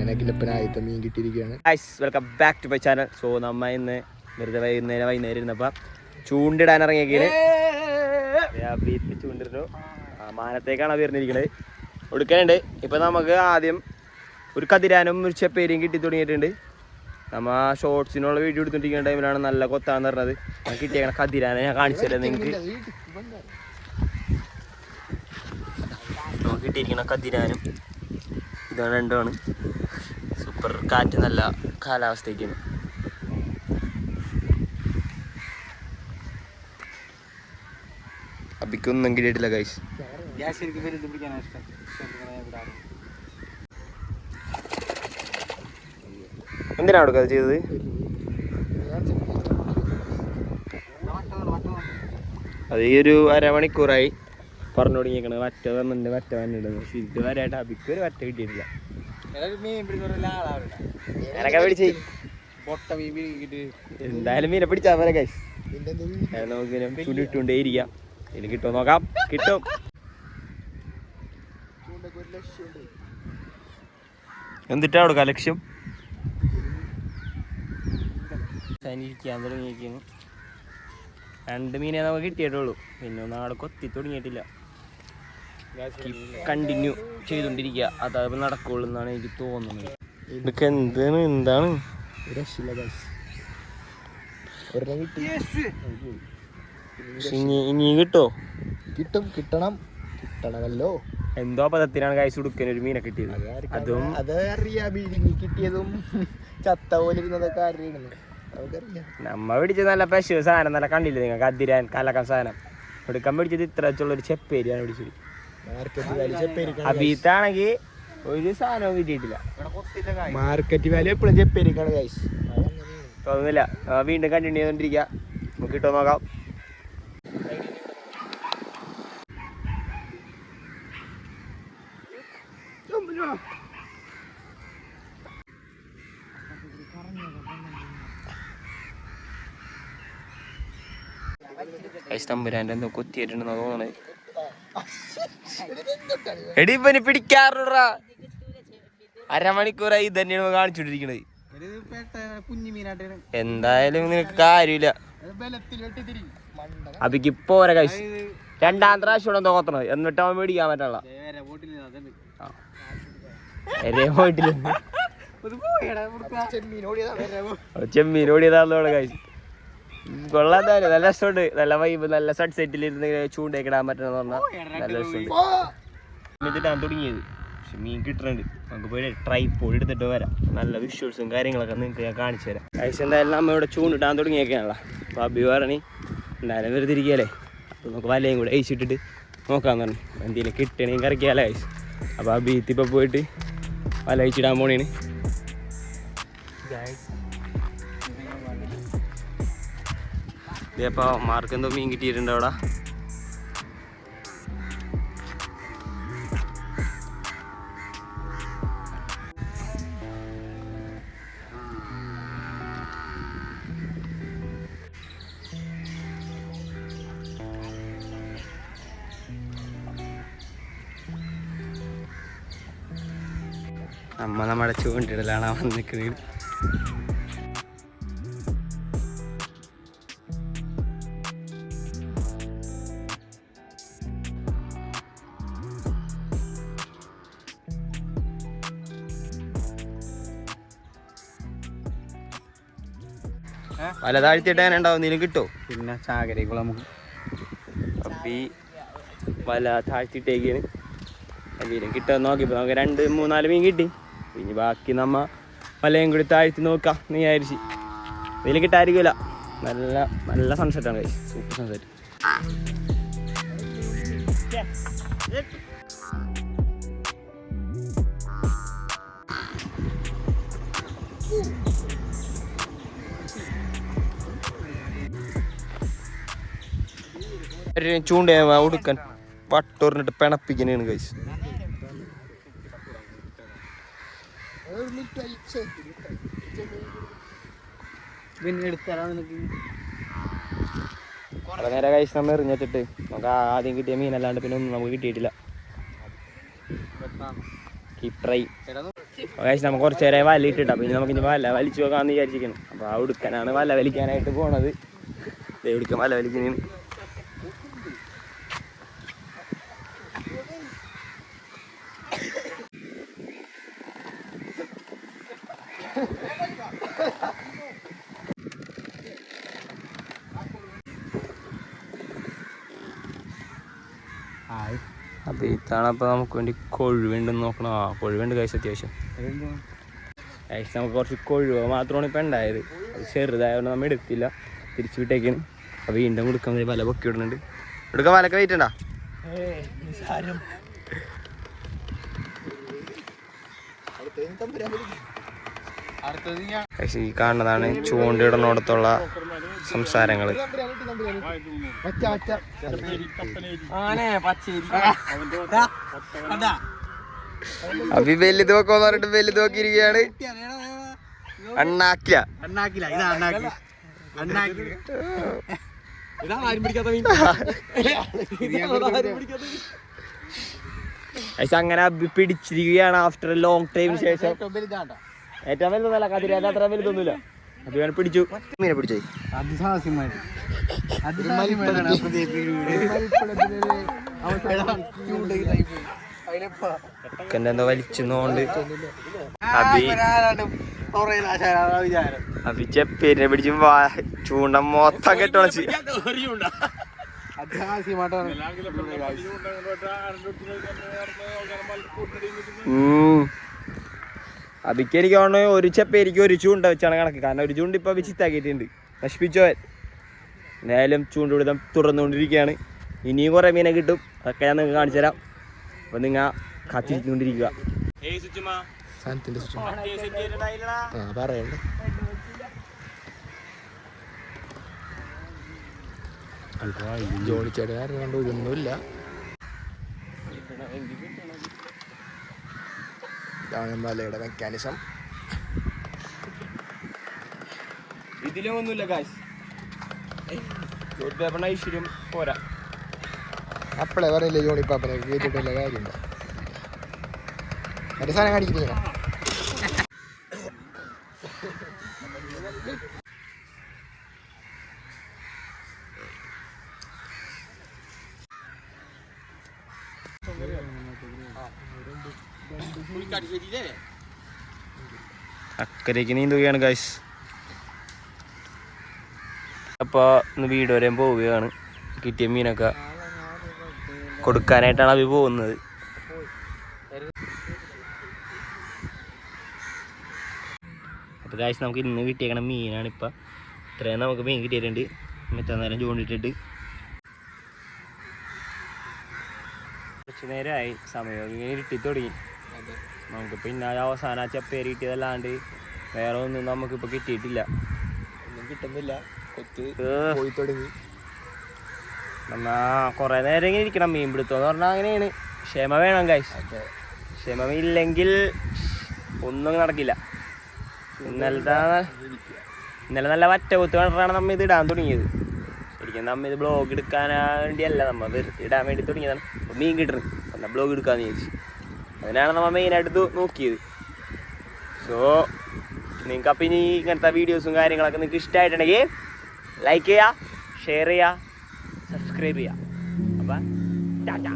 അങ്ങനെ കിലപ്പനായിട്ട് മീൻ കിട്ടിയിരിക്കുകയാണ്. Welcome back to my channel. So നമ്മ ഇന്ന് വെറുതെ വൈകുന്നേരം ഇരുന്നപ്പോൾ ചൂണ്ടിടാൻ ഇറങ്ങിയേക്കാണ്. ചൂണ്ടിട്ടു മാനത്തേക്കാണ് വരുന്നിരിക്കുന്നത്. ഒടുക്കാനുണ്ട്. ഇപ്പം നമുക്ക് ആദ്യം ഒരു കതിരാനും ഒരു ചെപ്പേരിയും കിട്ടി തുടങ്ങിയിട്ടുണ്ട്. നമ്മ ഷോർട്സിനുള്ള വീഡിയോ എടുത്തിരിക്കുന്ന ടൈമിലാണ് നല്ല കൊത്താന്ന് പറഞ്ഞത്. ഞാൻ കിട്ടിയേക്കണ കതിരാനെ ഞാൻ കാണിച്ചു തരാം നിങ്ങൾക്ക്. നമുക്ക് കിട്ടിയിരിക്കുന്ന കതിരാനും ഇതാണ് രണ്ടുമാണ്. സൂപ്പർ കാറ്റ്, നല്ല കാലാവസ്ഥയ്ക്കാണ്. അബിക്കൊന്നും കിട്ടിയിട്ടില്ല ഗൈസ്. എന്തിനാണ് കൊടുക്കുക അത് ചെയ്തത്? അത് ഈ ഒരു അരമണിക്കൂറായി പറഞ്ഞു തുടങ്ങിയേക്കണത്. വറ്റ വന്നിട്ടുണ്ട്, വറ്റ വന്നിട്ടുണ്ട്. പക്ഷെ ഇതുവരെയായിട്ട് അബിക്ക് ഒരു വറ്റ കിട്ടിയിട്ടില്ല. ഞാനൊക്കെ പിടിച്ചേ എന്തായാലും മീനെ പിടിച്ചാ പോലെ ഗൈസ്. നമുക്കിങ്ങനെ ചുണ്ടിട്ടുകൊണ്ടേ ഇരിക്കാം. ഇനി കിട്ടുമോ നോക്കാം. കിട്ടും. എന്നിട്ടാ കൊടുക്കാം ലക്ഷ്യം. ഇരിക്കാൻ തുടങ്ങിയിരിക്കുന്നു. 2 മീനേ നമുക്ക് കിട്ടിയിട്ടുള്ളൂ. പിന്നെ ഒന്നും അവിടെ കൊത്തി തുടങ്ങിയിട്ടില്ല. കണ്ടിന്യൂ ചെയ്തുകൊണ്ടിരിക്കുക. അതപ്പോൾ നടക്കുള്ളൂ എന്നാണ് എനിക്ക് തോന്നുന്നത്. ഇതൊക്കെ എന്താണ് ഇനി കിട്ടോ? കിട്ടണമല്ലോ. എന്തോ പദത്തിനാണ് കായ്സ് കൊടുക്കാൻ ഒരു മീനെ കിട്ടിയത്. അതും കിട്ടിയതും ചത്ത പോലെ ഇരുന്നതൊക്കെ അറിയണം. നമ്മ പിടിച്ചത് നല്ല പശു സാധനം, നല്ല കണ്ടില്ല നിങ്ങൾ? കതിരാൻ കലക്കം സാധനം എടുക്കാൻ പിടിച്ചത് ഇത്ര വെച്ചുള്ളൊരു ചെപ്പേരിയാണ് പിടിച്ചത്. അബീത്താണെങ്കിൽ ഒരു സാധനവും കിട്ടിയിട്ടില്ല. മാർക്കറ്റ് വാല്യൂ എപ്പോഴും ചെപ്പേരിക്കാണ് ഗൈസ്. തോന്നുന്നില്ല. വീണ്ടും കണ്ടിന്യൂ ചെയ്തോണ്ടിരിക്കുക. നമുക്ക് കിട്ടുമോ നോക്കാം. തമ്പുരാൻ്റെ എന്തോ കൊത്തിയിട്ടുണ്ടെന്ന് തോന്നണേ. എടി ഇപ്പനി പിടിക്കാറുണ്ടാ. അരമണിക്കൂറായി ഇത് തന്നെയാണ് കാണിച്ചോണ്ടിരിക്കണത്. എന്തായാലും നിനക്ക് കാര്യമില്ല. അബിക്ക് ഇപ്പൊ ഓരോ കഴിച്ച് 2ാം പ്രാവശ്യം തോന്നണത്. എന്നിട്ട് അവൻ മേടിക്കാൻ പറ്റുള്ള ചെമ്മീൻ ഓടിയതാണല്ലോ കഴിച്ച്. കൊള്ളാന്തായാലും നല്ല രസമുണ്ട്. നല്ല വൈബ്, നല്ല സൺസെറ്റിലിരുന്ന് ചൂണ്ടയൊക്കെ പറ്റണമെന്ന് പറഞ്ഞാൽ നല്ല രസമുണ്ട്. എന്നിട്ടാണ് തുടങ്ങിയത്. പക്ഷെ മീൻ കിട്ടുന്നുണ്ട്. നമുക്ക് പോയി ട്രൈപോഡ് എടുത്തിട്ട് വരാം. നല്ല വിഷ്വൽസും കാര്യങ്ങളൊക്കെ നിങ്ങൾക്ക് ഞാൻ കാണിച്ചു തരാം. കഴിച്ച് എന്തായാലും നമ്മൾ ഇവിടെ ചൂണ്ടിട്ടാൻ തുടങ്ങിയൊക്കെയാണല്ലോ. അപ്പോൾ അബി പറഞ്ഞ് എന്തായാലും വെറുതെ ഇരിക്കുകയല്ലേ, അപ്പോൾ നമുക്ക് വലയും കൂടെ അയച്ചിട്ടിട്ട് നോക്കാമെന്ന് പറഞ്ഞു. എന്തെങ്കിലും കിട്ടണമെങ്കിൽ കറിക്കാമല്ലേ കഴിച്ച്. അപ്പോൾ അബി ഇപ്പോൾ പോയിട്ട് വല അയച്ചിടാൻ പോണേന്. ഇതപ്പോൾ മാർക്ക് എന്തോ മീൻ കിട്ടിയിട്ടുണ്ട് അവിടെ. നമ്മുടെ ചൂണ്ടിടലാണ് വന്നിരിക്കുന്നത്. വല താഴ്ത്തിയിട്ട് അങ്ങനെ ഉണ്ടാവും. നീലും കിട്ടോ? പിന്നെ ചാകരക്കുള്ള നമുക്ക് അപ്പി വല താഴ്ത്തിയിട്ടേക്കാണ്. എന്തെങ്കിലും കിട്ടുമോ നോക്കിയപ്പോൾ നമുക്ക് 2-3-4 മീൻ കിട്ടി. പിന്നെ ബാക്കി നമ്മ വലയും കൂടി താഴ്ത്തി നോക്കാം എന്ന് വിചാരിച്ച്. ഇതിൽ കിട്ടാതിരിക്കില്ല. നല്ല നല്ല സൺസെറ്റാണ് കഴിച്ച്. Super sunset. ചൂണ്ട ഉടുക്കാൻ വട്ടോറിനിട്ട് പിണപ്പിക്കണേണ് കഴിച്ച്. കുറെ നേരം കഴിച്ച് നമ്മൾ എറിഞ്ഞിട്ട് നമുക്ക് ആദ്യം കിട്ടിയ മീനല്ലാണ്ട് പിന്നെ ഒന്നും നമുക്ക് കിട്ടിയിട്ടില്ല. ഗൈസ് നമുക്ക് കുറച്ച് നേരം വല ഇട്ടിട്ടാ, പിന്നെ നമുക്ക് ഇനി വല വലിച്ചു നോക്കാമെന്ന് വിചാരിച്ചിരിക്കണം. അപ്പോൾ ആ ഉടുക്കനാണ് വല വലിക്കാനായിട്ട് പോണത്. ഉടുക്കൻ വല വലിക്കുന്നതിന് അപ്പോൾ ഇതാണ്. അപ്പോൾ നമുക്ക് വേണ്ടി കൊഴുവുണ്ടെന്ന് നോക്കണം. ആ കൊഴുവുണ്ട് ഗൈസ് അത്യാവശ്യം. ഗൈസ് നമുക്ക് കുറച്ച് കൊഴുവ മാത്രമാണ് ഇപ്പം ഉണ്ടായത്. അത് ചെറുതായതുകൊണ്ട് നമ്മൾ എടുത്തില്ല, തിരിച്ചു വിട്ടേക്കാണ്. അപ്പോൾ വീണ്ടും കൊടുക്കാൻ വല പൊക്കി വിടുന്നുണ്ട്. എടുക്കാൻ വലക്കെ വെയിറ്റുണ്ടാ? ഈ കാണുന്നതാണ് ചൂണ്ടിടുന്നിടത്തുള്ള സംസാരങ്ങൾ. അഭി വലുത് നോക്കാന്ന് പറഞ്ഞിട്ട് വലുത് നോക്കിയിരിക്കുകയാണ്. അണ്ണാക്കില അങ്ങനെ അഭി പിടിച്ചിരിക്കുകയാണ് ആഫ്റ്റർ എ ലോങ് ടൈമിന് ശേഷം. ഏറ്റവും വലുതൊന്നല്ല, കതിരേന്റെ അത്ര വലുതൊന്നുമില്ല. അത് വേണം പിടിച്ചു. മീനെ പിടിച്ചേ എന്തോ വലിച്ചോണ്ട് അഭി ചെപ്പേരിനെ പിടിച്ച് ചൂണ്ട മൊത്തം കെട്ടോളച്ച്. അഭിക്ക് എനിക്ക് തോന്നുന്നു ഒരു ചെപ്പേരിക്ക് ഒരു ചൂണ്ട വെച്ചാണ് കണക്ക്. കാരണം ഒരു ചൂണ്ട ഇപ്പൊ വിച്ചിത്താക്കിയിട്ടുണ്ട്, നശിപ്പിച്ചോ. എന്തായാലും ചൂണ്ടുപിടുത്തം തുറന്നുകൊണ്ടിരിക്കുകയാണ്. ഇനിയും കുറെ മീനെ കിട്ടും, അതൊക്കെ ഞാൻ നിങ്ങൾക്ക് കാണിച്ചു തരാം. അപ്പൊ നിങ്ങൾ കാത്തിരിക്കൊണ്ടിരിക്കുക. പറയണ്ട ജോണിച്ചേട്ടൻ കണ്ട് ഇതൊന്നുമില്ല. ഇതാണ് വലയുടെ മെക്കാനിസം. ഇതിലും ഒന്നുമില്ല കാശ്. ഐശ്വര്യം പോരാ. അപ്പളേ പറയില്ലേ ജോണിപ്പാപ്പനെ കേട്ടിട്ടുള്ള കാര്യമുണ്ടോ? മറ്റേ സാധനം കാണിക്കില്ല. അക്കരയ്ക്ക് നീന്തുകയാണ് ഗൈസ്. അപ്പോൾ ഇന്ന് വീട് വരെയും പോവുകയാണ്. കിട്ടിയ മീനൊക്കെ കൊടുക്കാനായിട്ടാണ് അവർ പോകുന്നത്. അപ്പോൾ ഗൈസ് നമുക്ക് ഇന്ന് കിട്ടിയേക്കണ മീനാണ്. ഇപ്പം ഇത്രയും നമുക്ക് മീൻ കിട്ടിയിട്ടുണ്ട്. എത്ര നേരം ചൂണ്ടിട്ടിട്ട് കുറച്ച് നേരമായി. സമയം ഇങ്ങനെ ഇരുട്ടി തുടങ്ങി. നമുക്ക് പിന്നെ അവസാനം ആ ചെപ്പേരി കിട്ടിയതല്ലാണ്ട് വേറെ ഒന്നും നമുക്കിപ്പോൾ കിട്ടിയിട്ടില്ല. ഒന്നും കിട്ടുന്നില്ല. പോയി തുടങ്ങി. എന്നാ കുറേ നേരം ഇങ്ങനെ ഇരിക്കണം. മീൻ പിടുത്തം എന്ന് പറഞ്ഞാൽ അങ്ങനെയാണ്. ക്ഷമ വേണം ഗൈസ്. ക്ഷമ ഇല്ലെങ്കിൽ ഒന്നും നടക്കില്ല. ഇന്നലെ നല്ല വറ്റകുത്ത് കണ്ടിട്ടാണ് നമ്മൾ ഇത് ഇടാൻ തുടങ്ങിയത്. ശരിക്കും നമ്മൾ ഇത് ബ്ലോഗ് എടുക്കാൻ വേണ്ടിയല്ല, നമ്മൾ വെറുതെ ഇടാൻ വേണ്ടി തുടങ്ങിയതാണ്. അപ്പോൾ മീൻ കിട്ടുന്നത് എന്നാൽ ബ്ലോഗ് എടുക്കാമെന്ന് ചോദിച്ചു. അതിനാണ് നമ്മൾ മെയിനായിട്ട് നോക്കിയത്. സോ നിങ്ങൾക്ക് അപ്പം ഇനി ഇങ്ങനത്തെ വീഡിയോസും കാര്യങ്ങളൊക്കെ നിങ്ങൾക്ക് ഇഷ്ടമായിട്ടുണ്ടെങ്കിൽ ലൈക്ക് ചെയ്യുക, ഷെയർ ചെയ്യുക, സബ്സ്ക്രൈബ് ചെയ്യുക. അപ്പം ടാറ്റാ.